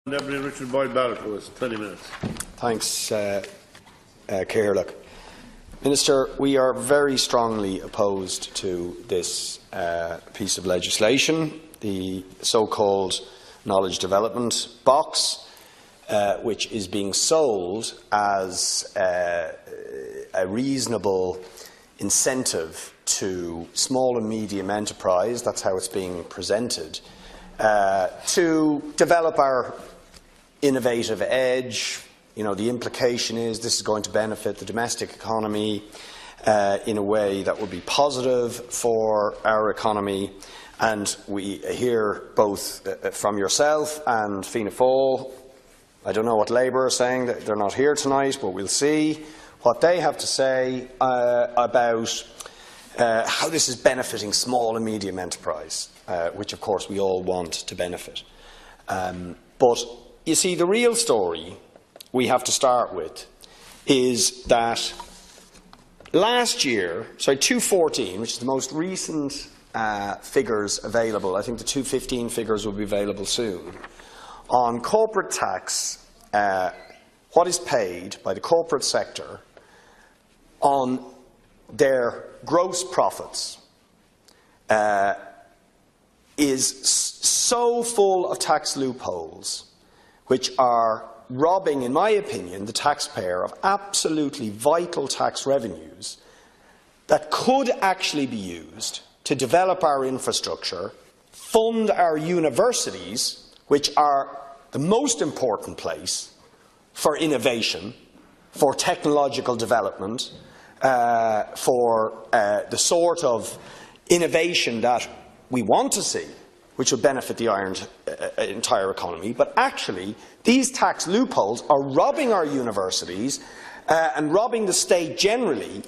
Deputy Richard Boyd Barrett was 20 minutes. Thanks, Cearlach. Minister, we are very strongly opposed to this piece of legislation, the so-called knowledge development box, which is being sold as a reasonable incentive to small and medium enterprise. That's how it's being presented, to develop our innovative edge. You know, the implication is this is going to benefit the domestic economy in a way that will be positive for our economy. And we hear both from yourself and Fianna Fáil. I don't know what Labour are saying, that they're not here tonight, but we'll see what they have to say about how this is benefiting small and medium enterprise, which of course we all want to benefit. But you see, the real story we have to start with is that last year, 2014, which is the most recent figures available, I think the 2015 figures will be available soon, on corporate tax, what is paid by the corporate sector on their gross profits is so full of tax loopholes, which are robbing, in my opinion, the taxpayer of absolutely vital tax revenues that could actually be used to develop our infrastructure, fund our universities, which are the most important place for innovation, for technological development, for the sort of innovation that we want to see, which will benefit the entire economy. But actually, these tax loopholes are robbing our universities and robbing the state generally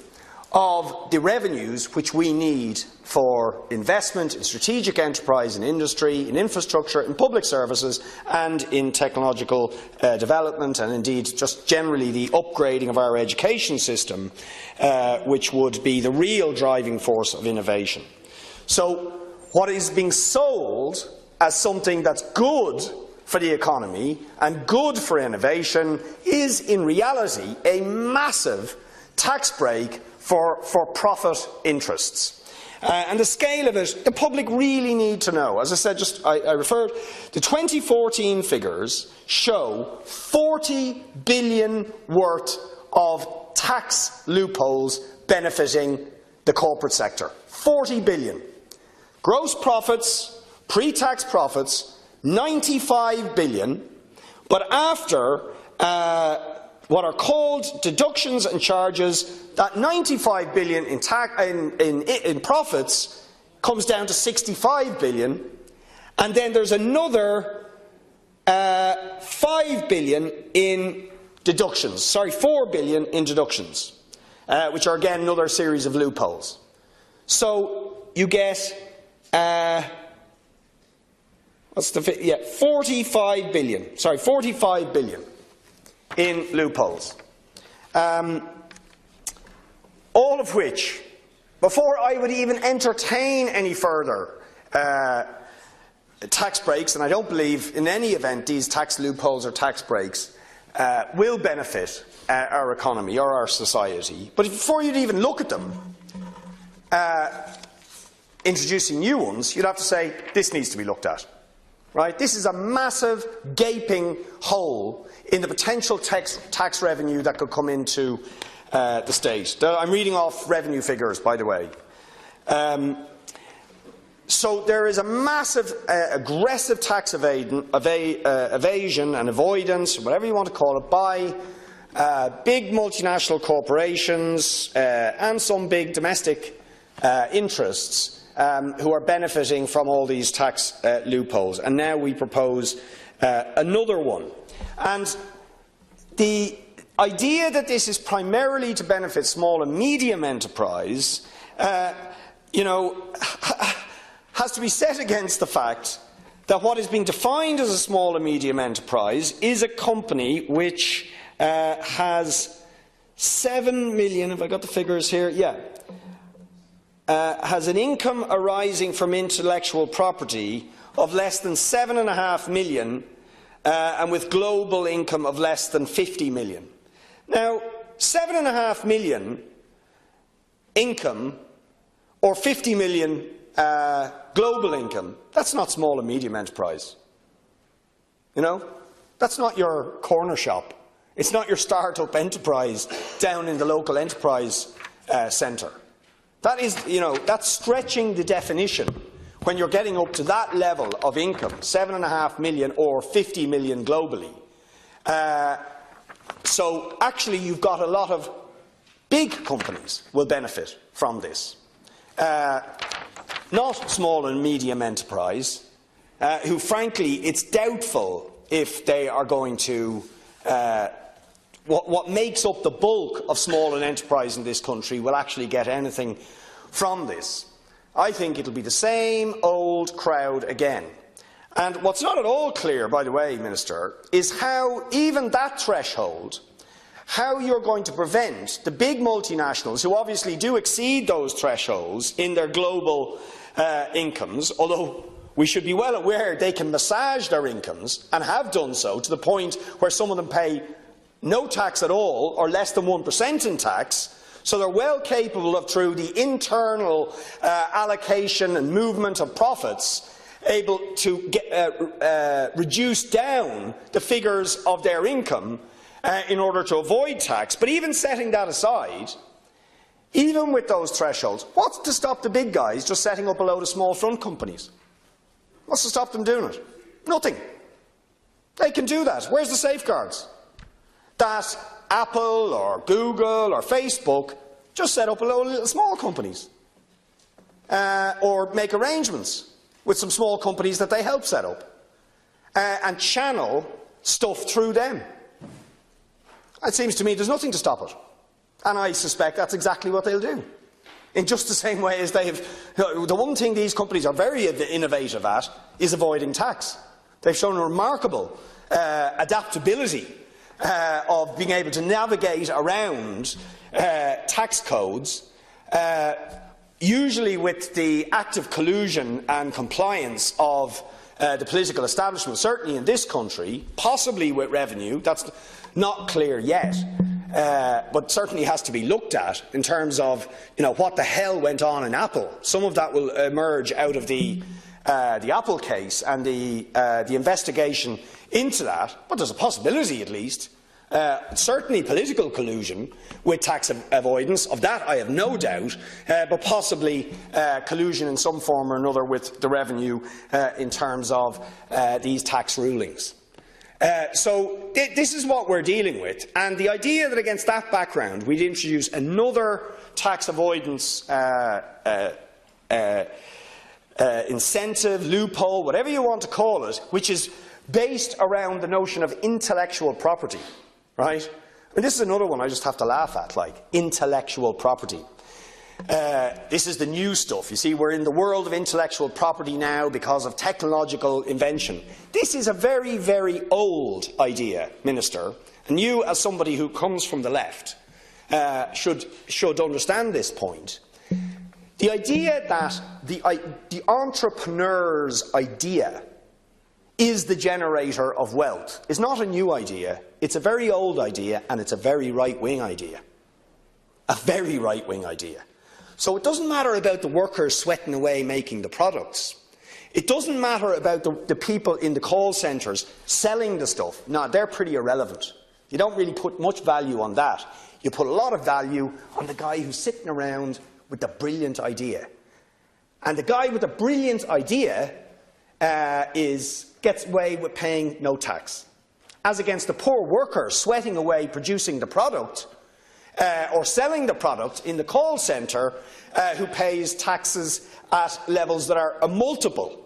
of the revenues which we need for investment in strategic enterprise, in industry, in infrastructure, in public services and in technological development, and indeed just generally the upgrading of our education system, which would be the real driving force of innovation. So what is being sold as something that's good for the economy and good for innovation is in reality a massive tax break for profit interests. And the scale of it, the public really need to know. As I said, I referred, the 2014 figures show 40 billion worth of tax loopholes benefiting the corporate sector. 40 billion. Gross profits, pre-tax profits, 95 billion, but after what are called deductions and charges, that 95 billion in profits comes down to 65 billion, and then there's another 5 billion in deductions, 4 billion in deductions, which are again another series of loopholes. So you get 45 billion in loopholes. All of which, before I would even entertain any further tax breaks, and I don't believe in any event these tax loopholes or tax breaks will benefit our economy or our society, but before you'd even look at them, introducing new ones, you'd have to say this needs to be looked at. Right? This is a massive, gaping hole in the potential tax revenue that could come into the state. I'm reading off revenue figures, by the way. So there is a massive, aggressive tax evasion and avoidance, whatever you want to call it, by big multinational corporations and some big domestic interests who are benefiting from all these tax loopholes. And now we propose another one. And the idea that this is primarily to benefit small and medium enterprise, you know, has to be set against the fact that what is being defined as a small and medium enterprise is a company which has 7 million, have I got the figures here? Yeah. Has an income arising from intellectual property of less than 7.5 million and with global income of less than 50 million. Now, 7.5 million income or 50 million global income, that's not small and medium enterprise. You know, that's not your corner shop. It's not your start-up enterprise down in the local enterprise centre. That is, you know, that's stretching the definition when you're getting up to that level of income, 7.5 million or 50 million globally. So actually you've got a lot of big companies will benefit from this. Not small and medium enterprise, who frankly it's doubtful if they are going to what makes up the bulk of small and enterprise in this country will actually get anything from this. I think it'll be the same old crowd again. And what's not at all clear, by the way, Minister, is how even that threshold, how you're going to prevent the big multinationals, who obviously do exceed those thresholds in their global incomes, although we should be well aware they can massage their incomes and have done so to the point where some of them pay no tax at all or less than 1% in tax, so they're well capable of, through the internal allocation and movement of profits, able to reduce down the figures of their income in order to avoid tax. But even setting that aside, even with those thresholds, what's to stop the big guys just setting up a load of small front companies? What's to stop them doing it? Nothing. They can do that. Where's the safeguards? That Apple or Google or Facebook just set up a load of little small companies or make arrangements with some small companies that they help set up and channel stuff through them. It seems to me there's nothing to stop it. And I suspect that's exactly what they'll do. In just the same way as they've... The one thing these companies are very innovative at is avoiding tax. They've shown a remarkable adaptability of being able to navigate around tax codes, usually with the active collusion and compliance of the political establishment, certainly in this country, possibly with revenue. That's not clear yet, but certainly has to be looked at in terms of, you know, what the hell went on in Apple. Some of that will emerge out of the Apple case and the investigation into that, but there's a possibility at least. Certainly political collusion with tax avoidance, of that I have no doubt, but possibly collusion in some form or another with the revenue in terms of these tax rulings. So this is what we're dealing with, and the idea that against that background we'd introduce another tax avoidance incentive, loophole, whatever you want to call it, which is based around the notion of intellectual property, right? And this is another one I just have to laugh at, like intellectual property. This is the new stuff. You see, we're in the world of intellectual property now because of technological invention. This is a very, very old idea, Minister, and you, as somebody who comes from the left, should understand this point. The idea that the entrepreneur's idea is the generator of wealth is not a new idea. It's a very old idea, and it's a very right-wing idea. A very right-wing idea. So it doesn't matter about the workers sweating away making the products. It doesn't matter about the people in the call centres selling the stuff. No, they're pretty irrelevant. You don't really put much value on that. You put a lot of value on the guy who's sitting around with the brilliant idea. And the guy with the brilliant idea gets away with paying no tax, as against the poor worker sweating away producing the product or selling the product in the call centre who pays taxes at levels that are a multiple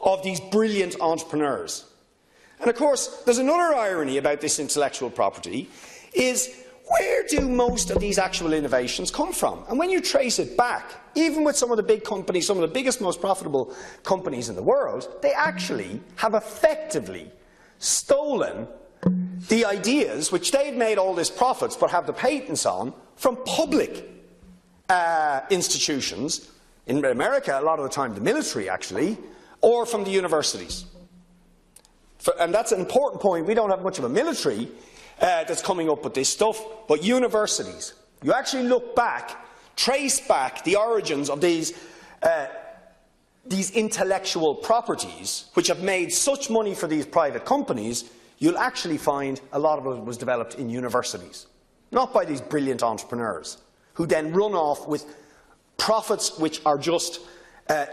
of these brilliant entrepreneurs. And of course, there's another irony about this intellectual property, is where do most of these actual innovations come from? And when you trace it back, even with some of the big companies, some of the biggest, most profitable companies in the world, they actually have effectively stolen the ideas which they've made all this profits but have the patents on from public institutions, in America a lot of the time the military actually, or from the universities. And that's an important point. We don't have much of a military that's coming up with this stuff, but universities. You actually look back, trace back the origins of these intellectual properties, which have made such money for these private companies, you'll actually find a lot of it was developed in universities, not by these brilliant entrepreneurs, who then run off with profits which are just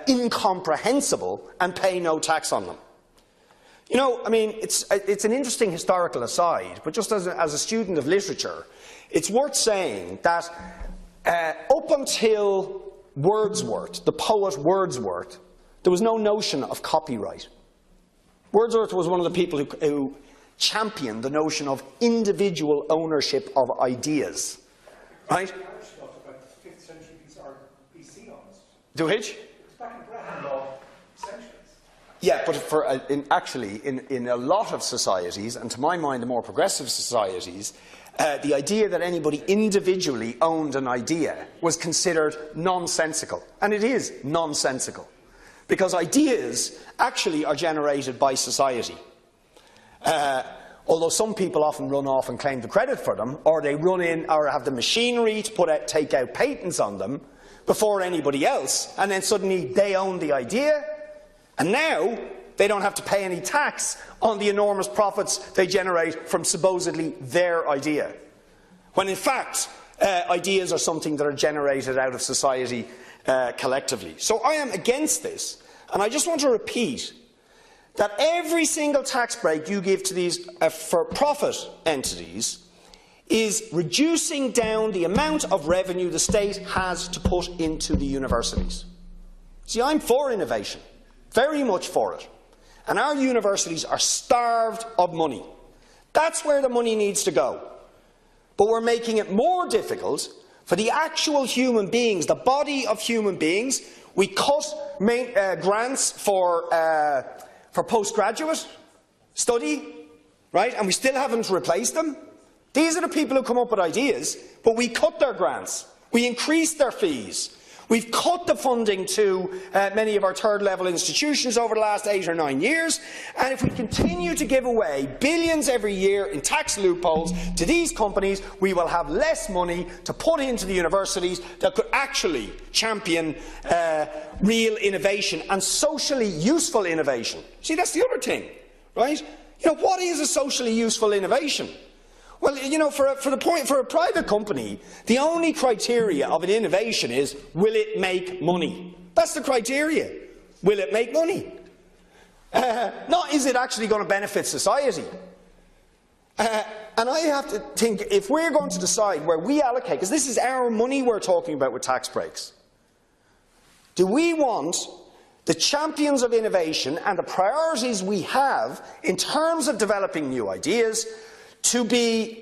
incomprehensible and pay no tax on them. You know, I mean, it's an interesting historical aside, but just as a student of literature, it's worth saying that up until Wordsworth, the poet Wordsworth, there was no notion of copyright. Wordsworth was one of the people who championed the notion of individual ownership of ideas. Right? About the 5th century BC almost. Do which? It's back in Breton law centuries. Yeah, but in a lot of societies, and to my mind the more progressive societies, the idea that anybody individually owned an idea was considered nonsensical. And it is nonsensical. Because ideas actually are generated by society. Although some people often run off and claim the credit for them, or they run in or have the machinery to take out patents on them before anybody else, and then suddenly they own the idea, and now they don't have to pay any tax on the enormous profits they generate from supposedly their idea. When in fact, ideas are something that are generated out of society collectively. So I am against this, and I just want to repeat that every single tax break you give to these for-profit entities is reducing down the amount of revenue the state has to put into the universities. See, I'm for innovation, very much for it, and our universities are starved of money. That's where the money needs to go. But we're making it more difficult for the actual human beings, the body of human beings. We cut grants for postgraduate study, right? And we still haven't replaced them. These are the people who come up with ideas, but we cut their grants. We increased their fees. We've cut the funding to many of our third-level institutions over the last 8 or 9 years, and if we continue to give away billions every year in tax loopholes to these companies, we will have less money to put into the universities that could actually champion real innovation and socially useful innovation. See, that's the other thing, right? You know, what is a socially useful innovation? Well, you know, for a private company, the only criteria of an innovation is, will it make money? That's the criteria. Will it make money? Not is it actually going to benefit society? And I have to think, if we're going to decide where we allocate, because this is our money we're talking about with tax breaks, do we want the champions of innovation and the priorities we have in terms of developing new ideas to be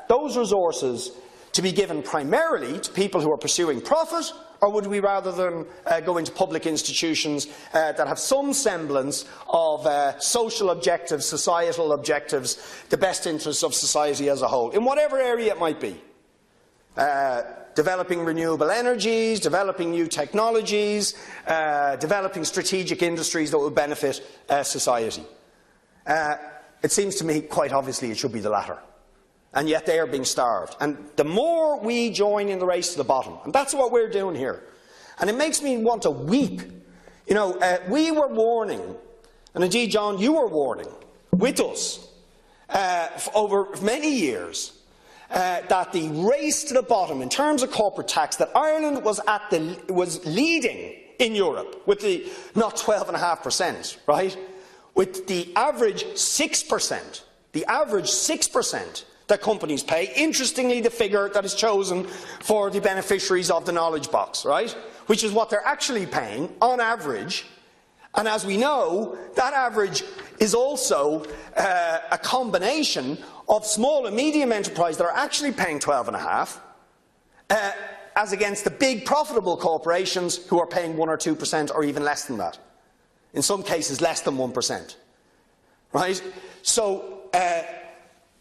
those resources to be given primarily to people who are pursuing profit, or would we rather than go into public institutions that have some semblance of social objectives, societal objectives, the best interests of society as a whole, in whatever area it might be? Developing renewable energies, developing new technologies, developing strategic industries that will benefit society. It seems to me, quite obviously, it should be the latter. And yet they are being starved. And the more we join in the race to the bottom, and that's what we're doing here, and it makes me want to weep. You know, we were warning, and indeed, John, you were warning, with us, over many years, that the race to the bottom in terms of corporate tax, that Ireland was leading in Europe with the not 12.5%, right? With the average 6%, that companies pay. Interestingly, the figure that is chosen for the beneficiaries of the knowledge box, right? Which is what they're actually paying on average. And as we know, that average is also a combination of small and medium enterprises that are actually paying 12.5%, as against the big profitable corporations who are paying 1 or 2% or even less than that. In some cases, less than 1%. Right? So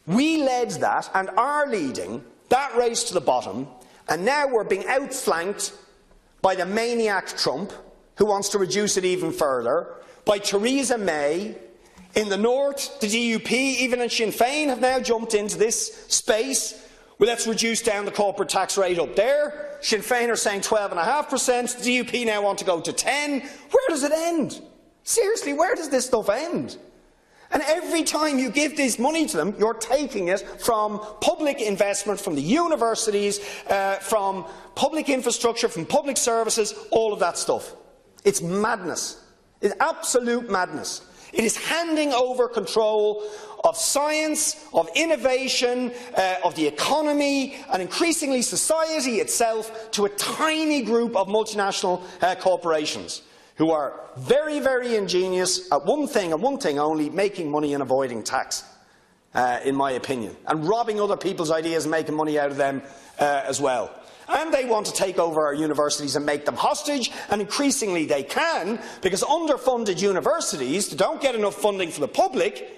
we led that and are leading that race to the bottom, and now we're being outflanked by the maniac Trump, who wants to reduce it even further, by Theresa May In the north, the DUP, even in Sinn Féin, have now jumped into this space. Well, let's reduce down the corporate tax rate up there. Sinn Féin are saying 12.5%. The DUP now want to go to 10. Where does it end? Seriously, where does this stuff end? And every time you give this money to them, you're taking it from public investment, from the universities, from public infrastructure, from public services, all of that stuff. It's madness. It's absolute madness. It is handing over control of science, of innovation, of the economy, and increasingly society itself to a tiny group of multinational corporations who are very, very ingenious at one thing and one thing only, making money and avoiding tax, in my opinion, and robbing other people's ideas and making money out of them as well. And they want to take over our universities and make them hostage, and increasingly they can, because underfunded universities that don't get enough funding from the public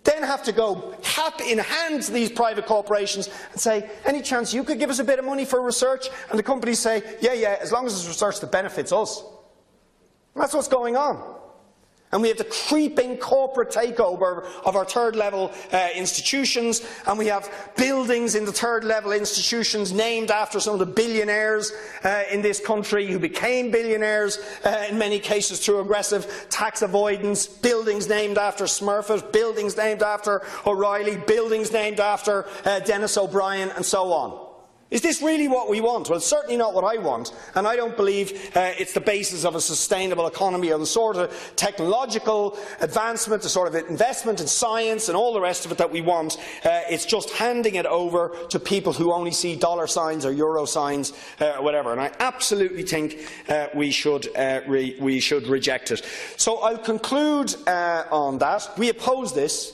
then have to go hat in hand to these private corporations and say, any chance you could give us a bit of money for research? And the companies say, yeah, as long as it's research that benefits us. And that's what's going on. And we have the creeping corporate takeover of our third-level institutions, and we have buildings in the third-level institutions named after some of the billionaires in this country who became billionaires in many cases through aggressive tax avoidance, buildings named after Smurfit, buildings named after O'Reilly, buildings named after Dennis O'Brien, and so on. Is this really what we want? Well, it's certainly not what I want, and I don't believe it's the basis of a sustainable economy or the sort of technological advancement, the sort of investment in science and all the rest of it that we want. It's just handing it over to people who only see dollar signs or euro signs or whatever, and I absolutely think we should reject it. So I'll conclude on that. We oppose this,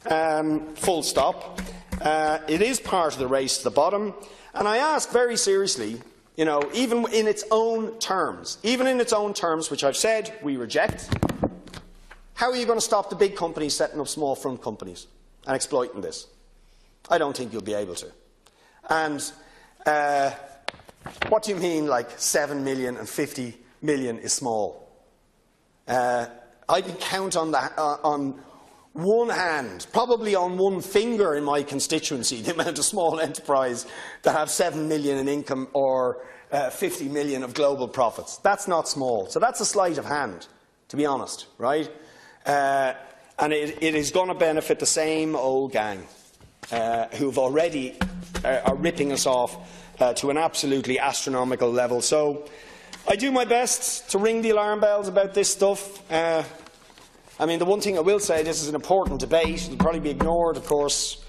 full stop. It is part of the race to the bottom. And I ask very seriously, even in its own terms, which I've said we reject, how are you going to stop the big companies setting up small front companies and exploiting this? I don't think you'll be able to. And what do you mean, like 7 million and 50 million is small? I can count on that on one hand, probably on one finger in my constituency, the amount of small enterprise that have 7 million in income or 50 million of global profits. That's not small. So that's a sleight of hand, to be honest, right? And it is going to benefit the same old gang who've already are ripping us off to an absolutely astronomical level. So I do my best to ring the alarm bells about this stuff. I mean, the one thing I will say, this is an important debate. It will probably be ignored, of course,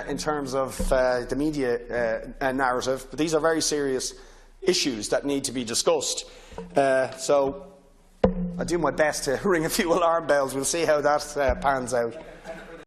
in terms of the media narrative. But these are very serious issues that need to be discussed. So I do my best to ring a few alarm bells. We'll see how that pans out.